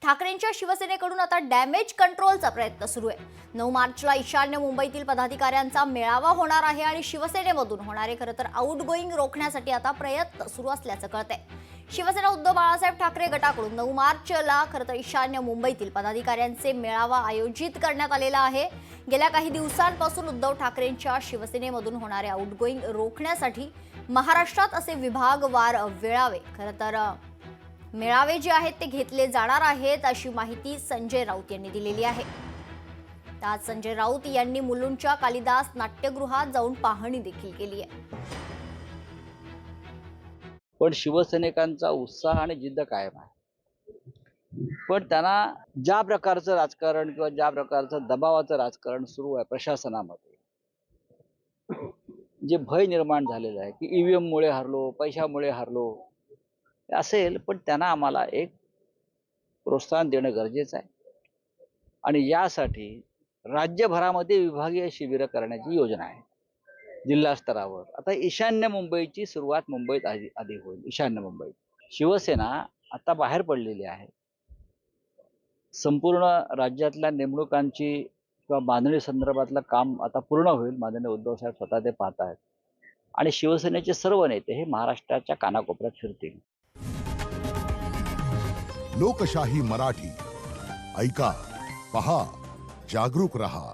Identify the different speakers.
Speaker 1: ठाकरेंच्या शिवसेनेकडून आता डॅमेज कंट्रोलचा प्रयत्न सुरू आहे। 9 मार्चला ईशान्य मुंबईतील पदाधिकाऱ्यांचा मेळावा होणार आहे आणि शिवसेनेमधून होणारे खरं तर आउटगोईंग रोखण्यासाठी आता प्रयत्न सुरू असल्याचं कळतंय। शिवसेना उद्धव बाळासाहेब ठाकरे गटाकडून 9 मार्चला खरं तर ईशान्य मुंबईतील पदाधिकाऱ्यांचे मेळावा आयोजित करण्यात आलेला आहे। गेल्या काही दिवसांपासून उद्धव ठाकरेंच्या शिवसेनेमधून होणारे आउटगोईंग रोखण्यासाठी महाराष्ट्रात असे विभागवार वेळावे खरं तर मेळावे जे आहेत ते घेतले जाणार आहेत अशी माहिती संजय राऊत यांनी दिलेली आहे। आज संजय राऊत यांनी मुलुंडच्या कालिदास नाट्यगृहात जाऊन पाहणी देखील केली आहे।
Speaker 2: पण शिवसैनिकांचा उत्साह आणि जिद्द कायम आहे। पण त्यांना ज्या प्रकारचं राजकारण किंवा ज्या प्रकारचं दबावाचं राजकारण सुरू आहे प्रशासनामध्ये, जे भय निर्माण झालेलं आहे की ईव्हीएम मुळे हरलो, पैशामुळे हरलो असेल, पण त्यांना आम्हाला एक प्रोत्साहन देणं गरजेचं आहे आणि यासाठी राज्यभरामध्ये विभागीय शिबिरं करण्याची योजना आहे जिल्हा स्तरावर। आता ईशान्य मुंबईची सुरुवात मुंबईत आधी होईल। ईशान्य मुंबईत शिवसेना आता बाहेर पडलेली आहे। संपूर्ण राज्यातल्या नेमणुकांची किंवा बांधणी संदर्भातलं काम आता पूर्ण होईल। माननीय उद्धव साहेब स्वतः ते पाहत आहेत आणि शिवसेनेचे सर्व नेते हे महाराष्ट्राच्या कानाकोपऱ्यात फिरतील।
Speaker 3: लोकशाही मराठी ऐका, पहा, जागरूक रहा।